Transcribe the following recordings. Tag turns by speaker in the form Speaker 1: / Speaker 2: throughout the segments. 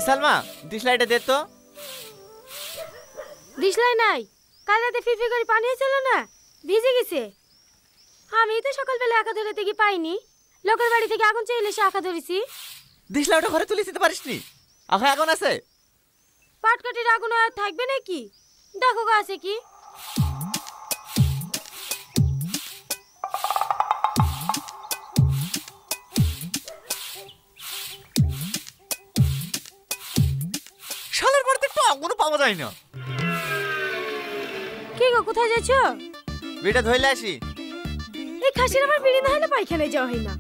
Speaker 1: সালমা ডিসলাইটা দে তো।
Speaker 2: ডিসলাই নাই, কাল রাতে ফিরফির করে পানি হয়েছিল না, ভিজে গেছে। আমি তো সকালবেলা আঁকা ধরে গিয়ে পাইনি, লোকের বাড়ি থেকে আগুন চাইলে সে আঁকা ধরেছি।
Speaker 1: ডিসলাই ওটা ঘরে তুলে দিতে পারিস নি? আখা আগুন আছে?
Speaker 2: পাটকাঠির আগুন আর থাকবে নাকি? দেখো গো আছে কি।
Speaker 1: শালের বাড়িতে তো আগুনও পাওয়া যায় না।
Speaker 2: কি গো কোথায় যাচ্ছ?
Speaker 1: বিড়িটা ধইলে আসি।
Speaker 2: এই খাসির আবার বিড়ি না হলে পায়খানায় যাওয়া হয় না।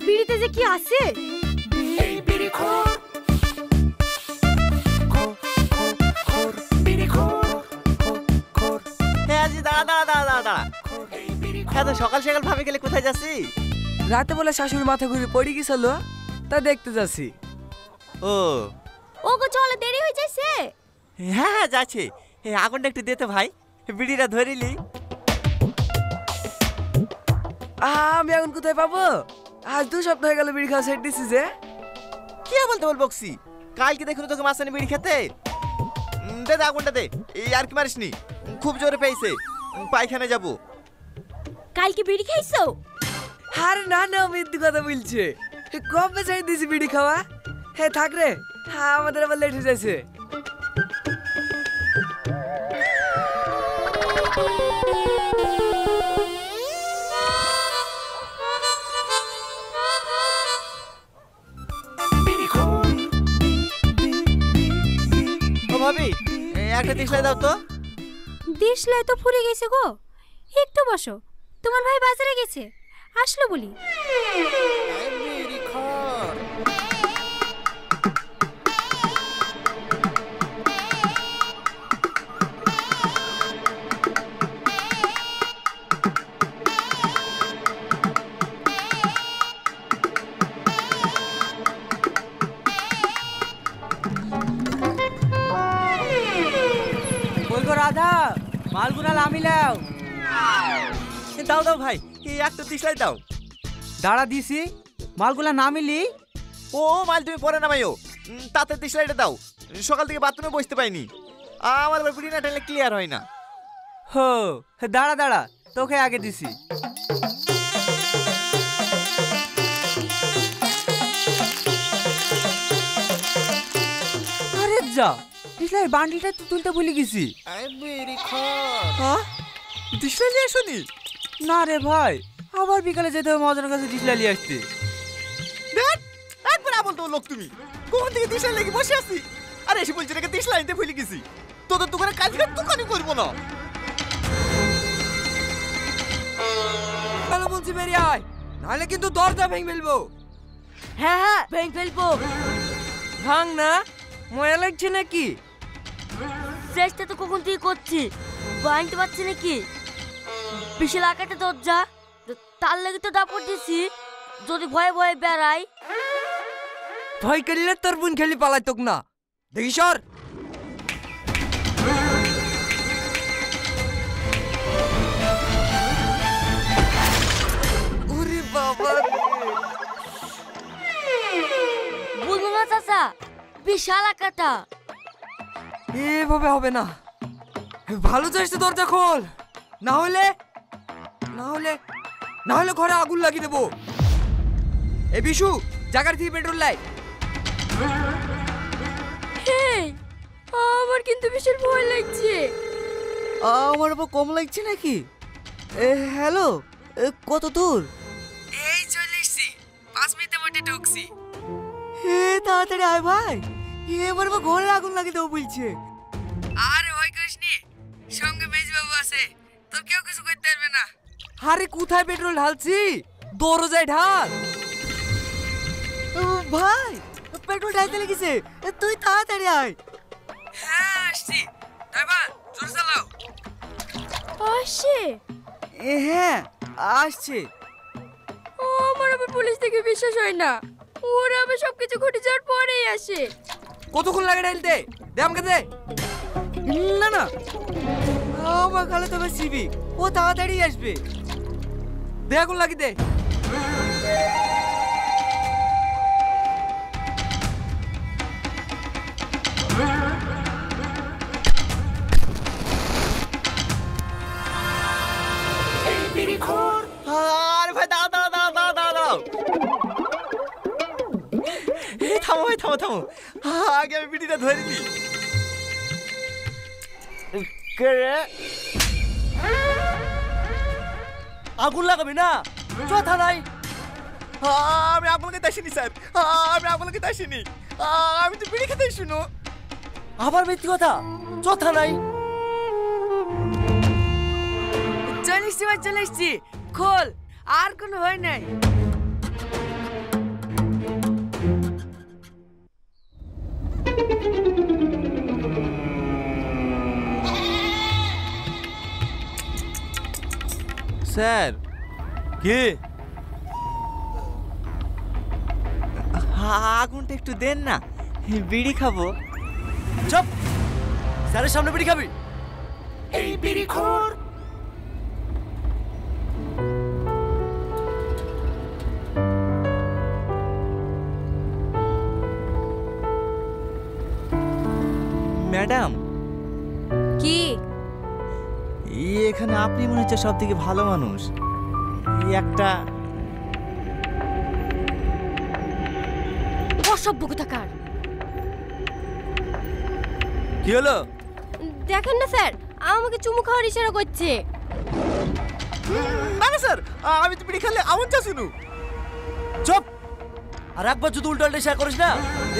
Speaker 2: বিড়িতে যে কি আছে।
Speaker 1: সকাল সকাল ভাবে গেলে কোথায় যাচ্ছি?
Speaker 3: রাতে বলে শাশুড়ি মাথা ঘুরে পড়ে গেছিল, তা দেখতে যাচ্ছি।
Speaker 1: ও
Speaker 2: ও গো চলে, দেরি হয়ে যাচ্ছে।
Speaker 1: হ্যাঁ হ্যাঁ যাচ্ছে। আগুনটা একটু দে তো ভাই, বিড়িটা ধরিলি।
Speaker 3: আমি এখন কোথায় পাবো? আজ 2 সপ্তাহ হয়ে গেল বিড়ি খাওয়া ছেড়ে দিছি যে।
Speaker 1: কি বলতে বল বকসি, কালকে দেখুন তোকে মাছানি বিড়ি খেতে। দে দে আগুনটা দে, এই আর কি মারিসনি, খুব জোরে পেয়েছে, পায়খানে যাবো।
Speaker 2: কালকে বিড়ি খাইছো?
Speaker 3: আরে না না, মিথ্যে কথা বলছে। কবে ছেড়ে দিছি বিড়ি খাওয়া। হ্যাঁ থাক রে, আমাদের আবার লেট হয়ে যাচ্ছে।
Speaker 1: ভাবি একটা দিশলাই দাও তো।
Speaker 2: দিশলাই তো ফুরে গেছে গো, একটু বসো। তোমার ভাই বাজারে গেছে, আসলো বলি।
Speaker 3: রাধা মালগুনা লামিলাও।
Speaker 1: দাও দাও ভাই, এই একটা দিশলাই দাও।
Speaker 3: দাঁড়া দিছি, মালগুলা নামিলি।
Speaker 1: ও মাল তুমি পরে নামাইও, তাতে দিশলাইটা দাও। সকাল থেকে বাথরুমে বসতে পাইনি, আমার বিড়ি না টানলে ক্লিয়ার হয় না।
Speaker 3: হো দাঁড়া দাঁড়া, তোকে আগে দিছি। আরে যা, দিশলাই বান্ডিলটা তো তুলতে ভুলে গেছি।
Speaker 1: দিশলাই নিয়ে আসনি?
Speaker 3: না রে ভাই, আবার বিকালে যেতে হবে মহাজনের কাছে দিশলাই নিয়ে আসতে।
Speaker 1: একবার বলতো লোক তুমি কখন থেকে দিশলাই লেগে বসে আছি, আর এসে বলছি রেখে দিশলাই নিতে ভুলে গেছি। তোদের দোকানে কাজ করে দোকানই করবো না।
Speaker 3: ভালো বলছি বেরিয়ে আয়, নাহলে কিন্তু দরজা ভেঙে ফেলবো।
Speaker 2: হ্যাঁ হ্যাঁ ভেঙে ফেলবো।
Speaker 3: ভাঙ না, ময়া লাগছে নাকি?
Speaker 2: চেষ্টা তো কখন তুই করছি, ভাঙতে পারছি নাকি? বিশাল আকারটা দরজা, তার লাগে তো দাপড় দিছি, যদি ভয়ে ভয়ে বেড়াই।
Speaker 3: ভয় করলে তোর বোন খেলি পালাই তোক না, দেখি সর। ওরে বাবা,
Speaker 2: বুঝবো না চাচা, বিশাল আকারটা।
Speaker 3: এভাবে হবে না, ভালো চাইছে দরজা খোল, না হলে ঘরে আগুন লাগিয়ে দেবো। এ বিশু, জাগার থেকে পেট্রোল লাই।
Speaker 2: আমার কিন্তু ভীষণ ভয় লাগছে।
Speaker 3: আমার উপর কম লাগছে নাকি? হ্যালো, কত দূর? এই চলে এসছি, 5 মিনিটের মধ্যে ঢুকছি। তাড়াতাড়ি আয় ভাই, এবার ঘরে আগুন লাগিয়ে দেবো বলছে। আরে ভয় করিস নি, সঙ্গে মেজবাবু আছে, তোর কেউ কিছু করতে পারবে না। আরে কোথায় পেট্রোল ঢালছি, দরজায় ঢাল। ভাই পেট্রোল ঢালতে লেগেছে, তুই তাড়াতাড়ি আয়। হ্যাঁ আসছি, ড্রাইভার জোর চালাও।
Speaker 2: আসছে?
Speaker 3: হ্যাঁ আসছে।
Speaker 2: আমার আবার পুলিশ থেকে বিশ্বাস হয় না, ওরা আবার সবকিছু ঘটে যাওয়ার পরেই আসে।
Speaker 3: কতক্ষণ লাগে ঢালতে? দে আমাকে দে। না না, আমার খালে তবে সিবি, ও তাড়াতাড়ি আসবে। দে আগুন লাগিয়ে দে।
Speaker 1: আগে আমি বিড়িটা ধরিনি। কে রে?
Speaker 3: আগুন লাগাবি না, চ থানায়।
Speaker 1: আমি আগুন লাগাতে আসিনি স্যার, আমি আগুন লাগাতে আসিনি, আমি তো বিড়ি খেতে শুনো।
Speaker 3: আবার মিথ্যে কথা, চ থানায়।
Speaker 4: চলে এসছি ভাই, চলে এসছি। খোল, আর কোনো ভয় নাই।
Speaker 1: স্যার
Speaker 3: কি?
Speaker 1: আগুনটা একটু দেন না, বিড়ি খাবো।
Speaker 3: চুপ, স্যারের সামনে বিড়ি খাবি?
Speaker 4: এই বিড়ি খোর।
Speaker 1: ম্যাডাম,
Speaker 2: কি
Speaker 1: এখানে আপনি মনে হচ্ছে সব থেকে ভালো মানুষ। একটা
Speaker 2: অসভ্য কোথাকার।
Speaker 3: কি হলো?
Speaker 2: দেখেন না স্যার, আমাকে চুমু খাওয়ার ইশারা করছে।
Speaker 1: না না স্যার, আমি তো বিড়ি খেলে আমন চা শুনু।
Speaker 3: চুপ, আর একবার যদি উল্টো উল্টো শেয়ার করিস না,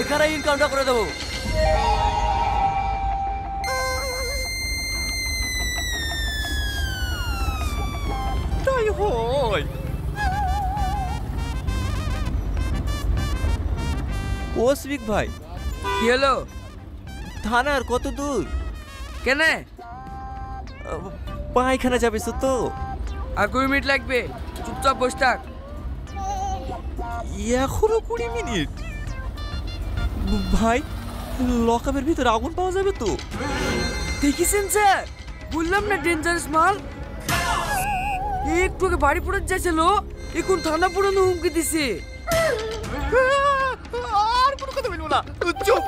Speaker 3: এখানে ইনকাউন্টার করে দেবো।
Speaker 1: তাই হয়। ও সিভিক ভাই,
Speaker 4: কি হলো?
Speaker 1: থানার কত দূর?
Speaker 4: কেনে?
Speaker 1: পায়খানা যাবে তো?
Speaker 4: আর 2 মিনিট লাগবে, চুপচাপ বসে থাক।
Speaker 1: এখনো 20 মিনিট? ভাই, লকআপের ভিতরে আগুন পাওয়া যাবে তো?
Speaker 4: দেখিছেন স্যার, বললাম না ডেঞ্জারাস মাল। একটু আগে বাড়ি পড়ে যাচ্ছিল, এখন থানা পুরনো হুমকি দিছে।
Speaker 1: আর কোনো কথা বলবো না, চুপ।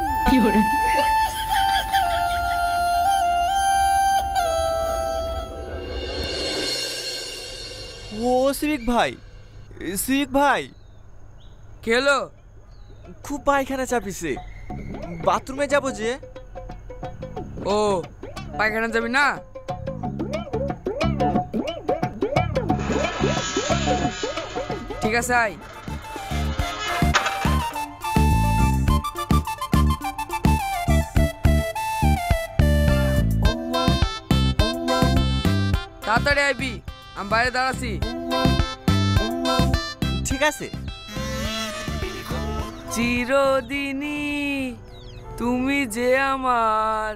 Speaker 1: ও সিভিক ভাই, সিভিক ভাই,
Speaker 4: কি হলো?
Speaker 1: খুব পায়খানা চাপিছে, বাথরুমে যাবো যে।
Speaker 4: ও, পায়খানা যাবি না? ঠিক আছে, আয়। তাড়াতাড়ি আইবি, আমি বাইরে দাঁড়াছি।
Speaker 1: ঠিক আছে।
Speaker 4: চিরদিনই তুমি যে আমার,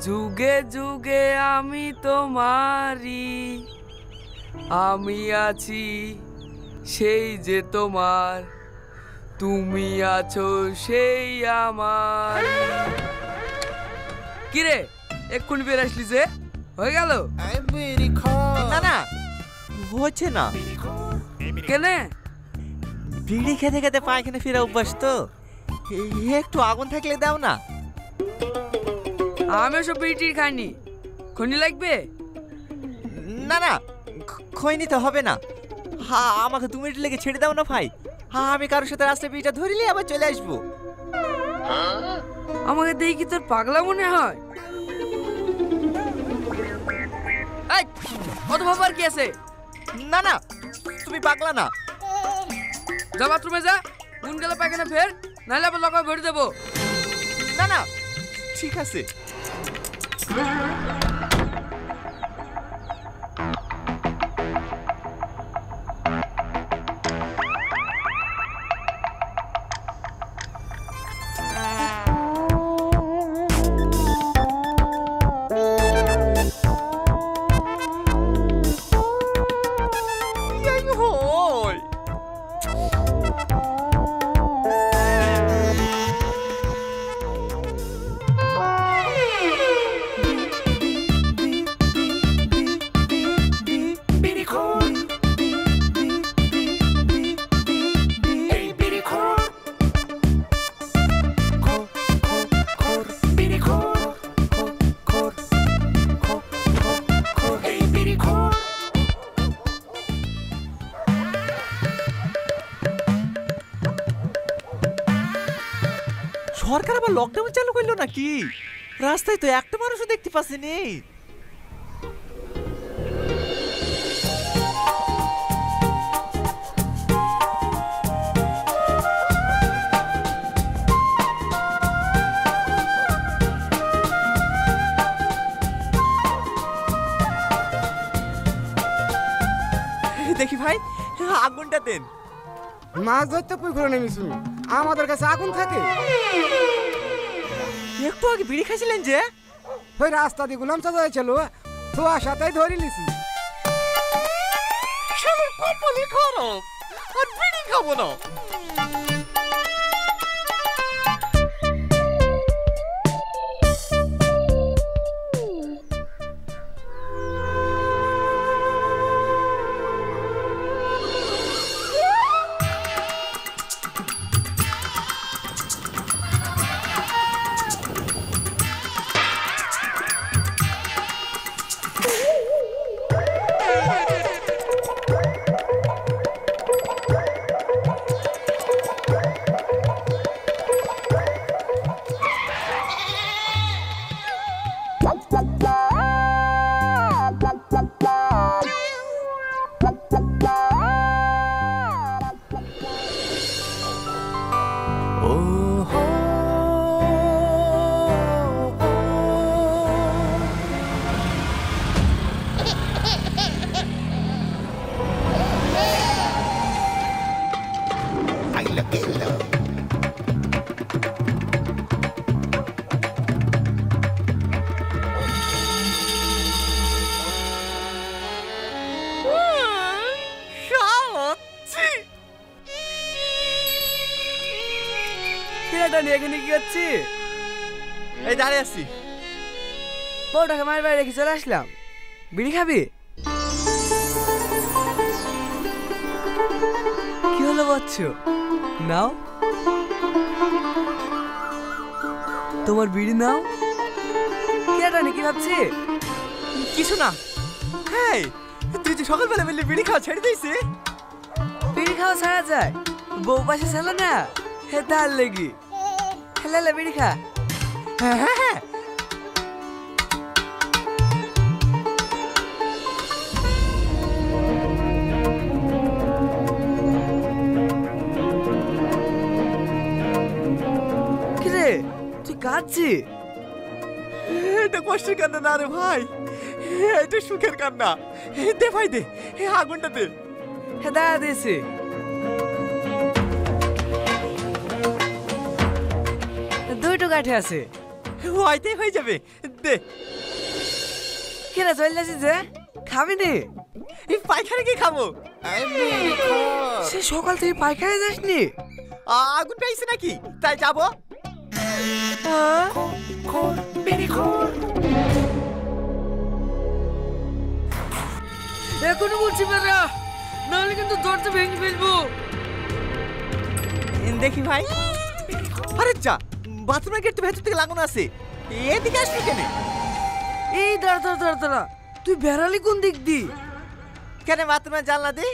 Speaker 4: যুগে যুগে আমি তোমারই। আমি আছি সেই যে তোমার, তুমি আছো সেই আমার। কিরে, এক্ষুনি বের আসলি যে, হয়ে গেল?
Speaker 1: না না, হচ্ছে না।
Speaker 4: কেনে?
Speaker 1: বিড়ি খেতে খেতে পায়খানা ফিরে অভ্যাস তো, একটু আগুন থাকলে দাও না।
Speaker 4: আমি ওসব বিড়ি খাইনি, খনি লাগবে?
Speaker 1: না না, খই নিতে হবে না। আমাকে 2 মিনিট লেগে ছেড়ে দাও না ভাই। আমি কারোর সাথে রাস্তায় বিড়িটা ধরিলে আবার চলে আসবো।
Speaker 4: আমাকে দেখি কি তোর পাগলা মনে হয়? এই, কত ভাবার কি আছে?
Speaker 1: না না, তুমি পাগলা না।
Speaker 4: যা বাথরুমে যা, গুন গেলে পায়খানা ফের, নাহলে আবার লকায় ভরে দেবো।
Speaker 1: না না, ঠিক আছে। সরকার আবার লকডাউন চালু করলো নাকি? রাস্তায় তো একটা মানুষও দেখতে পাচ্ছিনি। দেখি ভাই, আগুনটা দেন।
Speaker 5: মাছ ধরতে পুকুরে নেমেছি, আমাদের কাছে আগুন থাকে?
Speaker 1: একটু আগে বিড়ি খাইছিলেন যে?
Speaker 5: ওই রাস্তা দিয়ে গুলাম চাচা ছিল, তোমার সাথেই ধরে নিছি।
Speaker 1: কপালে খারাপ, আর বিড়ি খাবো না।
Speaker 3: এখানে কি করছি?
Speaker 1: এই দাঁড়িয়ে আছি।
Speaker 3: বউটাকে মায়ের বাড়ি রেখে চলে আসলাম। বিড়ি খাবি? কি হলো বাচ্চু? নাও, তোমার বিড়ি নাও। কেটা নাকি ভাবছি?
Speaker 1: কিছু না। হ্যাঁ, তুই যে সকালবেলা বললি বিড়ি খাওয়া ছেড়ে দিয়েছি।
Speaker 3: বিড়ি খাওয়া ছাড়া যায়? বউ পাশে ছিল না, হে তার লেগি। হেলে বিড়ি খা।
Speaker 1: হ্যাঁ হ্যাঁ হ্যাঁ।
Speaker 3: কিরে তুই কাঁদছি?
Speaker 1: এটা কষ্টের কান্না না রে ভাই, এটা সুখের কান্না। দে ভাই দে, আগুনটা দে।
Speaker 3: হে দাঁড়া দিয়েছি। দুইটো কাঠে আছে,
Speaker 1: হয়তেই হয়ে যাবে। দে।
Speaker 3: কিরে চলে যাচ্ছিস যে? খাবি নি?
Speaker 1: এই পায়খানা কি খাবো?
Speaker 3: সে সকাল থেকে পায়খানা যাসনি?
Speaker 1: আগুন পেয়েছে নাকি তাই যাবো?
Speaker 3: এখনো বলছি বেড়া, নাহলে কিন্তু দরজা ভেঙে ফেলবো।
Speaker 1: দেখি ভাই। আরে যা, বাথরুমের গেট তো ভেতর থেকে লাগানো আছে, এদিকে আসবি কেন?
Speaker 3: এই দাঁড়া দাঁড়া দাঁড়া দাঁড়া, তুই বেড়ালি কোন দিক দি?
Speaker 1: কেন বাথরুমের জানলা দে?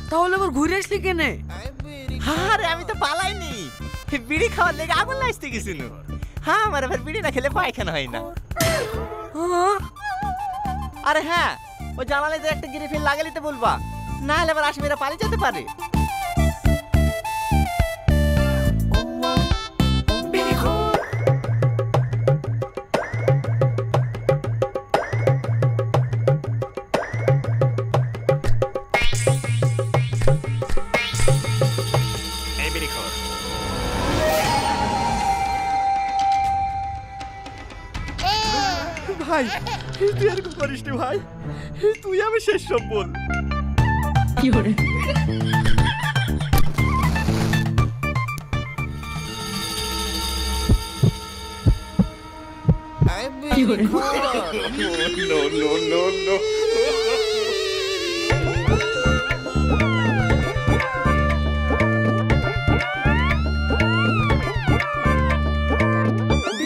Speaker 3: তাহলে আবার ঘুরে আসলি কেনে?
Speaker 1: আরে আমি তো পালাইনি, বিড়ি খাওয়ার লেগে আগুন লাগতে গেছিল। হ্যাঁ, আমার আবার বিড়ি না খেলে পায়খানা হয় না। আরে হ্যাঁ, ওই জানালে তো একটা গিরে ফেল লাগালিতে বলবা, না হলে আবার আসামিরা পালিয়ে যেতে পারে। ভাই তুই এরকম করিস নি ভাই, তুই আমি শেষ সম্বল।
Speaker 2: কি করে? কি করে?
Speaker 1: No, no, no, no.